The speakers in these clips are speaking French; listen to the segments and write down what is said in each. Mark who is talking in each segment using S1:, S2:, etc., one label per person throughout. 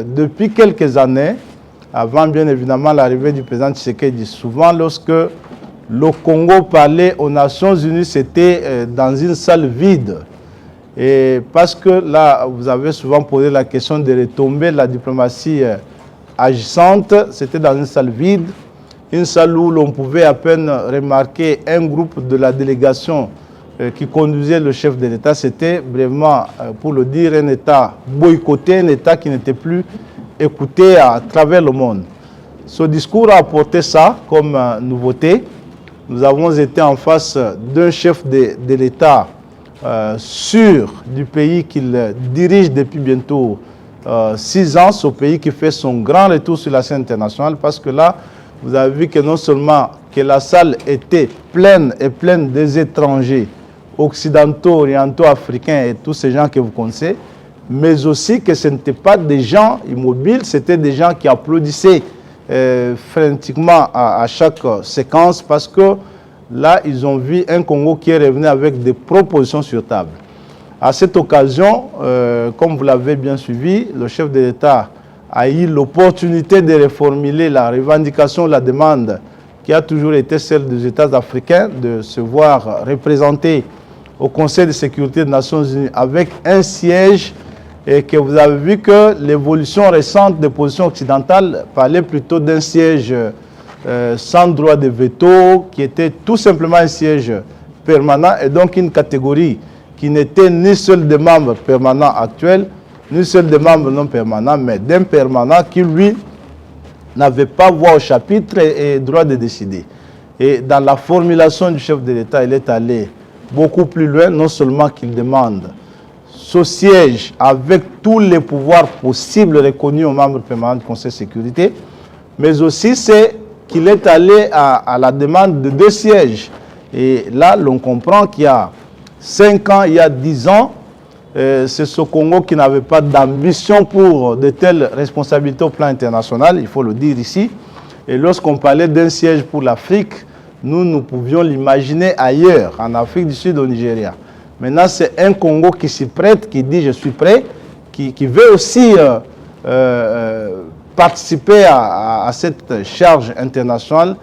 S1: depuis quelques années, avant bien évidemment l'arrivée du président Tshisekedi, souvent lorsque le Congo parlait aux Nations Unies, c'était dans une salle vide. Et parce que là, vous avez souvent posé la question de retomber la diplomatie agissante, c'était dans une salle vide, une salle où l'on pouvait à peine remarquer un groupe de la délégation qui conduisait le chef de l'État. C'était vraiment, pour le dire, un État boycotté, un État qui n'était plus écouté à travers le monde. Ce discours a apporté ça comme nouveauté. Nous avons été en face d'un chef de l'État sûr du pays qu'il dirige depuis bientôt 6 ans, ce pays qui fait son grand retour sur la scène internationale, parce que là, vous avez vu que non seulement que la salle était pleine et pleine des étrangers, occidentaux, orientaux, africains et tous ces gens que vous connaissez, mais aussi que ce n'étaient pas des gens immobiles, c'était des gens qui applaudissaient frénétiquement à chaque séquence, parce que là, ils ont vu un Congo qui est revenu avec des propositions sur table. À cette occasion, comme vous l'avez bien suivi, le chef de l'État a eu l'opportunité de reformuler la revendication, la demande qui a toujours été celle des États africains, de se voir représentés au Conseil de sécurité des Nations Unies avec un siège, et que vous avez vu que l'évolution récente des positions occidentales parlait plutôt d'un siège sans droit de veto, qui était tout simplement un siège permanent, et donc une catégorie qui n'était ni seul des membres permanents actuels, ni seul des membres non permanents, mais d'un permanent qui, lui, n'avait pas voix au chapitre et droit de décider. Et dans la formulation du chef de l'État, il est allé beaucoup plus loin, non seulement qu'il demande ce siège avec tous les pouvoirs possibles reconnus aux membres permanents du Conseil de sécurité, mais aussi c'est qu'il est allé à la demande de 2 sièges. Et là, l'on comprend qu'il y a 5 ans, il y a 10 ans, c'est ce Congo qui n'avait pas d'ambition pour de telles responsabilités au plan international, il faut le dire ici. Et lorsqu'on parlait d'un siège pour l'Afrique, nous pouvions l'imaginer ailleurs, en Afrique du Sud, au Nigeria. Maintenant, c'est un Congo qui s'y prête, qui dit « je suis prêt », qui veut aussi participer à cette charge internationale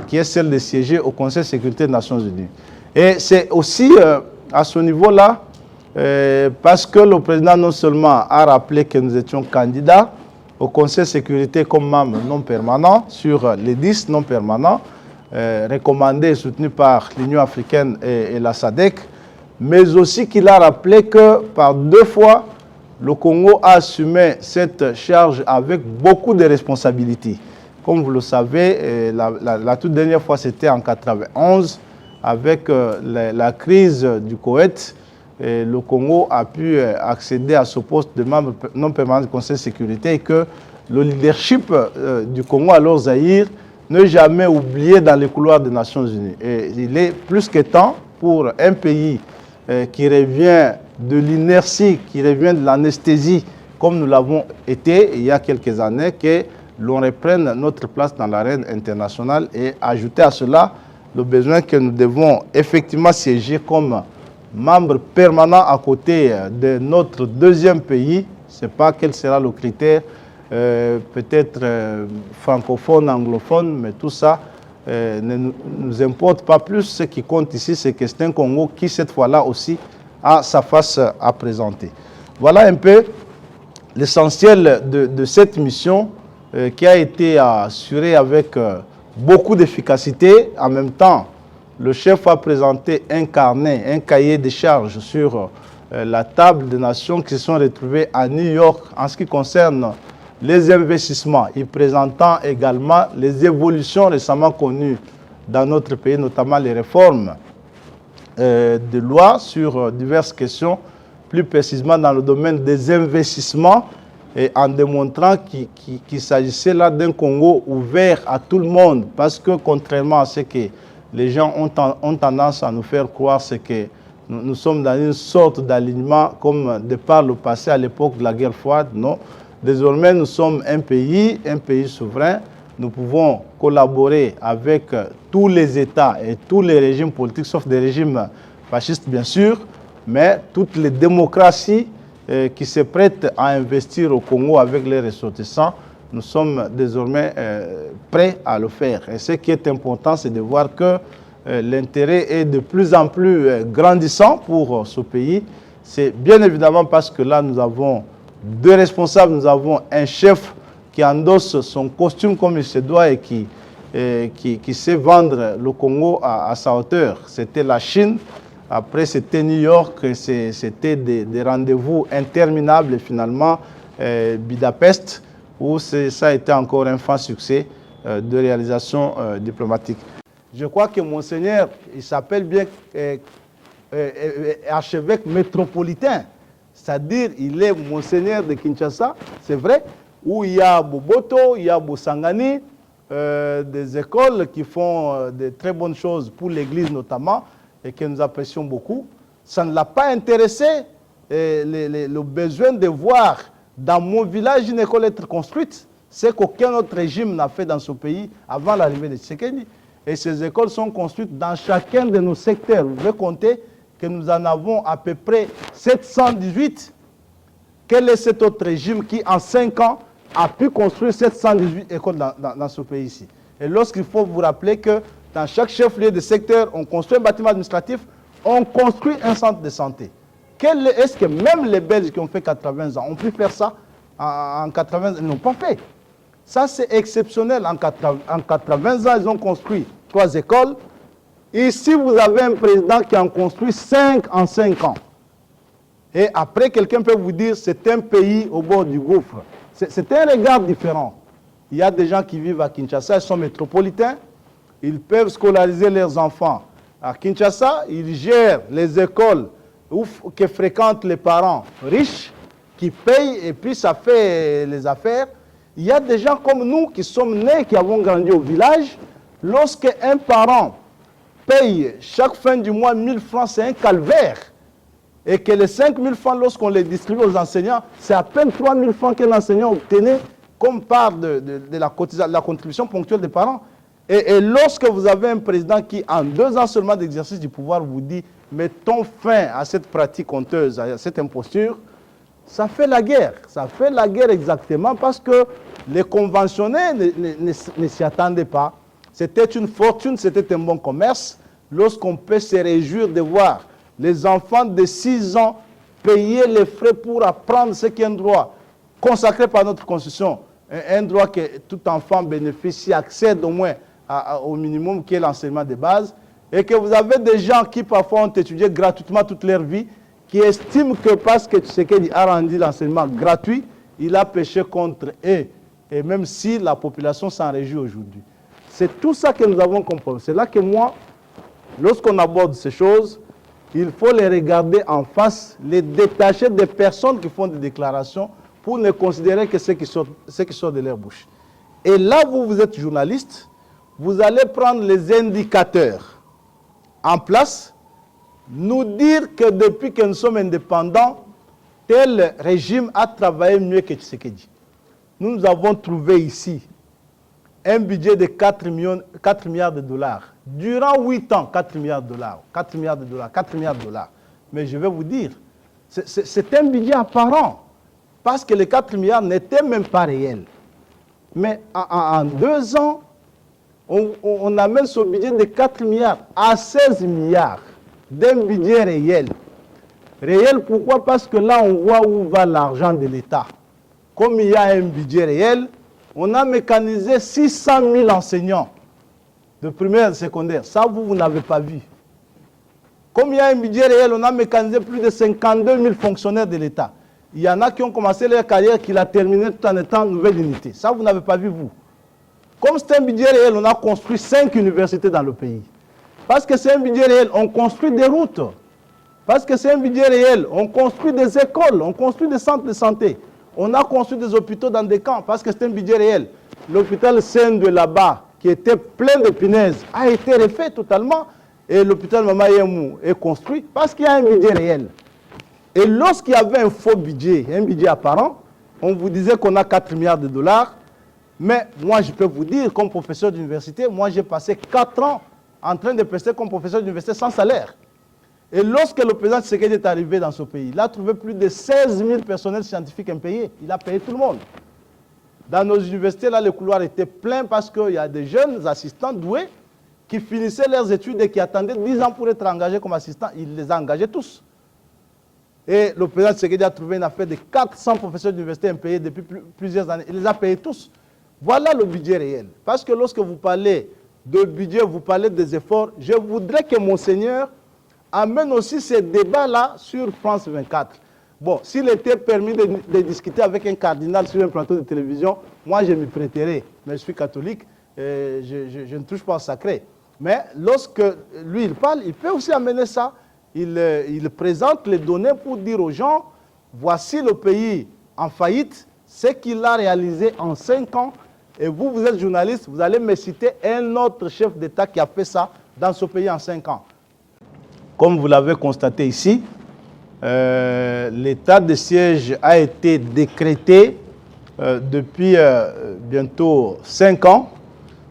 S1: qui est celle de siéger au Conseil de sécurité des Nations Unies. Et c'est aussi à ce niveau-là, parce que le président non seulement a rappelé que nous étions candidats au Conseil de sécurité comme membres non permanents sur les 10 non permanents, recommandés et soutenus par l'Union africaine et la SADC, mais aussi qu'il a rappelé que par 2 fois, le Congo a assumé cette charge avec beaucoup de responsabilités. Comme vous le savez, la toute dernière fois, c'était en 1991, avec la crise du Koweït. Le Congo a pu accéder à ce poste de membre non permanent du Conseil de sécurité, et que le leadership du Congo, alors Zaïre, n'est jamais oublié dans les couloirs des Nations Unies. Et il est plus que temps pour un pays qui revient de l'inertie, qui revient de l'anesthésie, comme nous l'avons été il y a quelques années, que l'on reprenne notre place dans l'arène internationale, et ajouter à cela le besoin que nous devons effectivement siéger comme membre permanent à côté de notre 2e pays. Je ne sais pas quel sera le critère, peut-être francophone, anglophone, mais tout ça ne nous importe pas plus. Ce qui compte ici, c'est que c'est un Congo qui, cette fois-là aussi, a sa face à présenter. Voilà un peu l'essentiel de cette mission qui a été assurée avec beaucoup d'efficacité. En même temps, le chef a présenté un carnet, un cahier de charges sur la table des nations qui se sont retrouvées à New York en ce qui concerne les investissements, y présentant également les évolutions récemment connues dans notre pays, notamment les réformes de loi sur diverses questions, plus précisément dans le domaine des investissements, et en démontrant qu'il s'agissait là d'un Congo ouvert à tout le monde, parce que contrairement à ce que les gens ont tendance à nous faire croire, c'est que nous sommes dans une sorte d'alignement comme de par le passé à l'époque de la guerre froide. Non, désormais nous sommes un pays souverain. Nous pouvons collaborer avec tous les États et tous les régimes politiques, sauf des régimes fascistes bien sûr, mais toutes les démocraties qui se prêtent à investir au Congo avec les ressortissants, nous sommes désormais prêts à le faire. Et ce qui est important, c'est de voir que l'intérêt est de plus en plus grandissant pour ce pays. C'est bien évidemment parce que là, nous avons deux responsables. Nous avons un chef qui endosse son costume comme il se doit et qui sait vendre le Congo à sa hauteur. C'était la Chine, après c'était New York, c'était des rendez-vous interminables et finalement Budapest, où ça a été encore un franc succès de réalisation diplomatique. Je crois que Monseigneur, il s'appelle bien archevêque métropolitain, c'est-à-dire il est Monseigneur de Kinshasa, c'est vrai, où il y a Boboto, il y a Bosangani, des écoles qui font de très bonnes choses pour l'Église notamment, et que nous apprécions beaucoup. Ça ne l'a pas intéressé, le besoin de voir dans mon village une école être construite, c'est qu'aucun autre régime n'a fait dans ce pays avant l'arrivée de Tshisekedi. Et ces écoles sont construites dans chacun de nos secteurs. Vous pouvez compter que nous en avons à peu près 718. Quel est cet autre régime qui, en 5 ans, a pu construire 718 écoles dans ce pays-ci? Et lorsqu'il faut vous rappeler que dans chaque chef-lieu de secteur, on construit un bâtiment administratif, on construit un centre de santé. Est-ce que même les Belges qui ont fait 80 ans ont pu faire ça en 80 ans? Ils n'ont pas fait. Ça, c'est exceptionnel. En 80 ans, ils ont construit 3 écoles. Ici, vous avez un président qui en construit 5 en 5 ans. Et après, quelqu'un peut vous dire c'est un pays au bord du gouffre. C'est un regard différent. Il y a des gens qui vivent à Kinshasa, ils sont métropolitains. Ils peuvent scolariser leurs enfants à Kinshasa. Ils gèrent les écoles que fréquentent les parents riches, qui payent et puis ça fait les affaires. Il y a des gens comme nous qui sommes nés, qui avons grandi au village. Lorsque un parent paye chaque fin du mois 1000 francs, c'est un calvaire. Et que les 5000 francs, lorsqu'on les distribue aux enseignants, c'est à peine 3000 francs que l'enseignant obtenait comme part de la contribution ponctuelle des parents. Et lorsque vous avez un président qui, en 2 ans seulement d'exercice du pouvoir, vous dit « mettons fin à cette pratique honteuse, à cette imposture », ça fait la guerre. Ça fait la guerre exactement parce que les conventionnés ne s'y attendaient pas. C'était une fortune, c'était un bon commerce. Lorsqu'on peut se réjouir de voir les enfants de 6 ans payer les frais pour apprendre ce qui est un droit consacré par notre Constitution, un droit que tout enfant bénéficie, accède au moins au minimum qui est l'enseignement de base, et que vous avez des gens qui parfois ont étudié gratuitement toute leur vie, qui estiment que parce que Tshisekedi a rendu l'enseignement gratuit, il a péché contre eux, et même si la population s'en réjouit aujourd'hui. C'est tout ça que nous avons compris. C'est là que moi, lorsqu'on aborde ces choses, il faut les regarder en face, les détacher des personnes qui font des déclarations pour ne considérer que ce qui sort de leur bouche. Et là, vous êtes journaliste, vous allez prendre les indicateurs en place, nous dire que depuis que nous sommes indépendants, tel régime a travaillé mieux que Tshisekedi. Nous avons trouvé ici un budget de 4 milliards de dollars. Durant 8 ans, 4 milliards de dollars, 4 milliards de dollars, 4 milliards de dollars. Mais je vais vous dire, c'est un budget apparent, parce que les 4 milliards n'étaient même pas réels. Mais en 2 ans, on amène ce budget de 4 milliards à 16 milliards d'un budget réel. Réel, pourquoi? Parce que là, on voit où va l'argent de l'État. Comme il y a un budget réel, on a mécanisé 600 000 enseignants de primaire et de secondaire. Ça, vous n'avez pas vu. Comme il y a un budget réel, on a mécanisé plus de 52 000 fonctionnaires de l'État. Il y en a qui ont commencé leur carrière, qui l'ont terminée tout en étant nouvelle unité. Ça, vous n'avez pas vu, vous. Comme c'est un budget réel, on a construit 5 universités dans le pays. Parce que c'est un budget réel, on construit des routes. Parce que c'est un budget réel, on construit des écoles, on construit des centres de santé. On a construit des hôpitaux dans des camps parce que c'est un budget réel. L'hôpital Saint de là-bas, qui était plein de punaises, a été refait totalement. Et l'hôpital Mama Yemou est construit parce qu'il y a un budget réel. Et lorsqu'il y avait un faux budget, un budget apparent, on vous disait qu'on a 4 milliards de dollars. Mais moi, je peux vous dire, comme professeur d'université, moi, j'ai passé 4 ans en train de prester comme professeur d'université sans salaire. Et lorsque le président Tshisekedi est arrivé dans ce pays, il a trouvé plus de 16 000 personnels scientifiques impayés. Il a payé tout le monde. Dans nos universités, là, le couloir était plein parce qu'il y a des jeunes assistants doués qui finissaient leurs études et qui attendaient 10 ans pour être engagés comme assistants. Il les a engagés tous. Et le président Tshisekedi a trouvé une affaire de 400 professeurs d'université impayés depuis plusieurs années. Il les a payés tous. Voilà le budget réel. Parce que lorsque vous parlez de budget, vous parlez des efforts, je voudrais que Monseigneur amène aussi ces débats-là sur France 24. Bon, s'il était permis de discuter avec un cardinal sur un plateau de télévision, moi je m'y prêterais. Mais je suis catholique, je ne touche pas au sacré. Mais lorsque lui il parle, il peut aussi amener ça. Il présente les données pour dire aux gens, voici le pays en faillite, ce qu'il a réalisé en 5 ans. Et vous, vous êtes journaliste, vous allez me citer un autre chef d'État qui a fait ça dans ce pays en 5 ans. Comme vous l'avez constaté ici, l'état de siège a été décrété depuis bientôt 5 ans.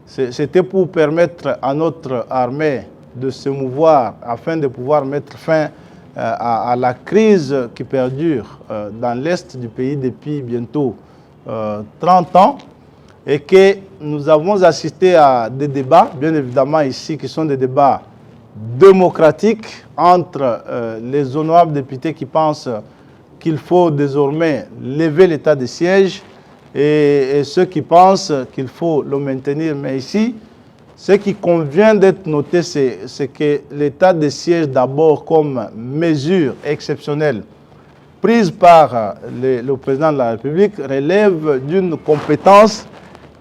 S1: C'était pour permettre à notre armée de se mouvoir afin de pouvoir mettre fin à la crise qui perdure dans l'est du pays depuis bientôt 30 ans et que nous avons assisté à des débats, bien évidemment ici, qui sont des débats démocratiques entre les honorables députés qui pensent qu'il faut désormais lever l'état de siège et ceux qui pensent qu'il faut le maintenir. Mais ici, ce qui convient d'être noté, c'est que l'état de siège, d'abord comme mesure exceptionnelle prise par le président de la République, relève d'une compétence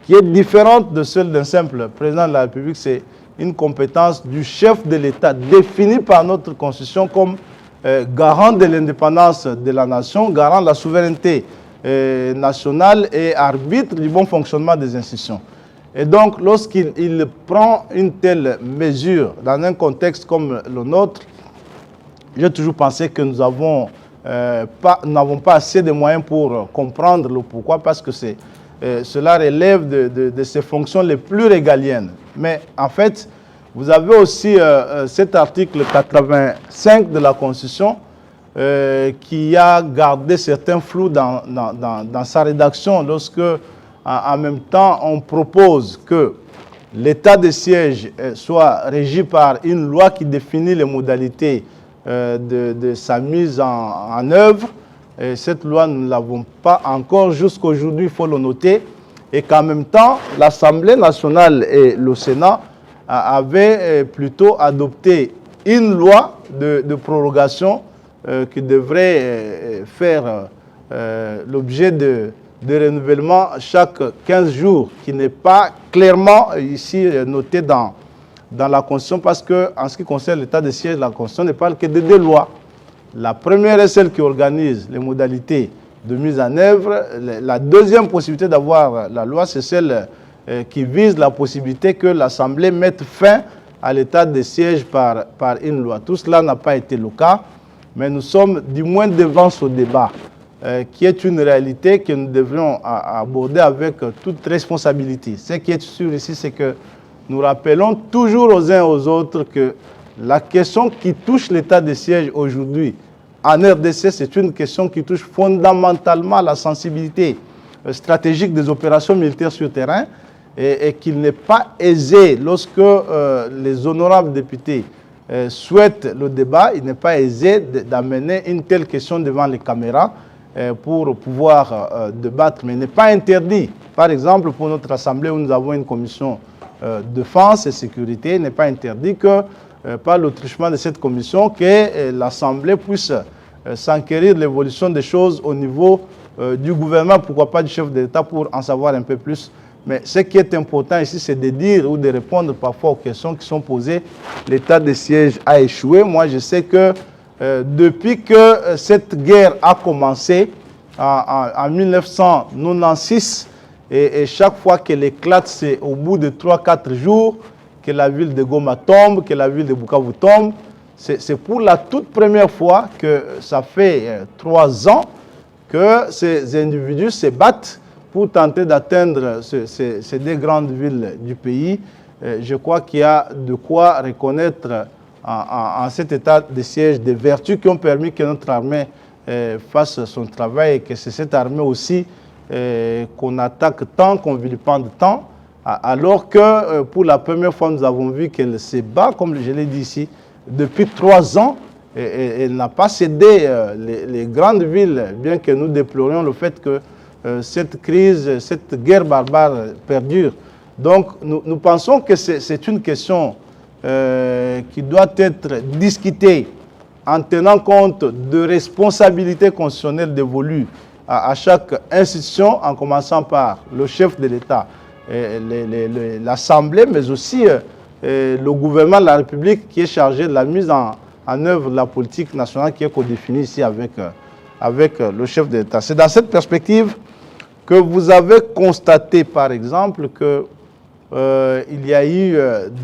S1: qui est différente de celle d'un simple président de la République. C'est une compétence du chef de l'État définie par notre Constitution comme garant de l'indépendance de la nation, garant de la souveraineté nationale et arbitre du bon fonctionnement des institutions. Et donc, lorsqu'il prend une telle mesure dans un contexte comme le nôtre, j'ai toujours pensé que nous n'avons pas assez de moyens pour comprendre le pourquoi, parce que cela relève de ses fonctions les plus régaliennes. Mais en fait, vous avez aussi cet article 85 de la Constitution qui a gardé certains flous dans sa rédaction lorsque, en même temps, on propose que l'état de siège soit régi par une loi qui définit les modalités de sa mise en œuvre. Et cette loi, nous ne l'avons pas encore jusqu'à aujourd'hui, il faut le noter. Et qu'en même temps, l'Assemblée nationale et le Sénat avaient plutôt adopté une loi de prorogation qui devrait faire l'objet de renouvellement chaque 15 jours, qui n'est pas clairement ici noté dans la Constitution, parce qu'en ce qui concerne l'état de siège, la Constitution ne parle que de 2 lois. La première est celle qui organise les modalités de mise en œuvre. La deuxième possibilité d'avoir la loi, c'est celle qui vise la possibilité que l'Assemblée mette fin à l'état de siège par une loi. Tout cela n'a pas été le cas, mais nous sommes du moins devant ce débat, qui est une réalité que nous devrions aborder avec toute responsabilité. Ce qui est sûr ici, c'est que nous rappelons toujours aux uns et aux autres que la question qui touche l'état de siège aujourd'hui en RDC, c'est une question qui touche fondamentalement la sensibilité stratégique des opérations militaires sur terrain et qu'il n'est pas aisé, lorsque les honorables députés souhaitent le débat, il n'est pas aisé d'amener une telle question devant les caméras pour pouvoir débattre. Mais il n'est pas interdit. Par exemple, pour notre Assemblée où nous avons une commission défense et sécurité, il n'est pas interdit que, par le truchement de cette commission, que l'Assemblée puisse s'enquérir de l'évolution des choses au niveau du gouvernement, pourquoi pas du chef de l'État, pour en savoir un peu plus. Mais ce qui est important ici, c'est de dire ou de répondre parfois aux questions qui sont posées. L'état de siège a échoué. Moi, je sais que depuis que cette guerre a commencé en 1996, et chaque fois qu'elle éclate, c'est au bout de 3-4 jours que la ville de Goma tombe, que la ville de Bukavu tombe. C'est pour la toute première fois que ça fait 3 ans que ces individus se battent pour tenter d'atteindre ces 2 grandes villes du pays. Je crois qu'il y a de quoi reconnaître en cet état de siège, des vertus qui ont permis que notre armée fasse son travail et que c'est cette armée aussi qu'on attaque tant, qu'on vilipende tant, alors que pour la première fois, nous avons vu qu'elle se bat, comme je l'ai dit ici, depuis 3 ans. Et elle n'a pas cédé les grandes villes, bien que nous déplorions le fait que cette crise, cette guerre barbare perdure. Donc nous pensons que c'est une question qui doit être discutée en tenant compte de responsabilités constitutionnelles dévolues à chaque institution, en commençant par le chef de l'État, l'Assemblée, mais aussi le gouvernement de la République qui est chargé de la mise en œuvre de la politique nationale qui est codéfinie ici avec le chef de l'État. C'est dans cette perspective que vous avez constaté, par exemple, qu'il y a eu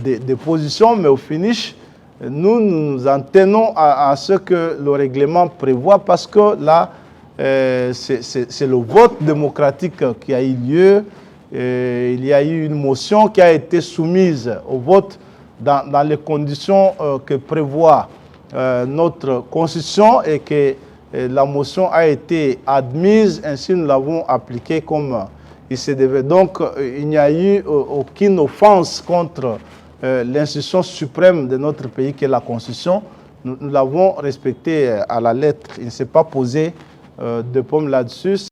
S1: des positions, mais au finish, nous nous en tenons à ce que le règlement prévoit, parce que là, c'est le vote démocratique qui a eu lieu. Il y a eu une motion qui a été soumise au vote dans les conditions que prévoit notre constitution, et que la motion a été admise, ainsi nous l'avons appliquée comme il se devait. Donc il n'y a eu aucune offense contre l'institution suprême de notre pays qui est la constitution. Nous l'avons respectée à la lettre. Il ne s'est pas posé de problème là-dessus.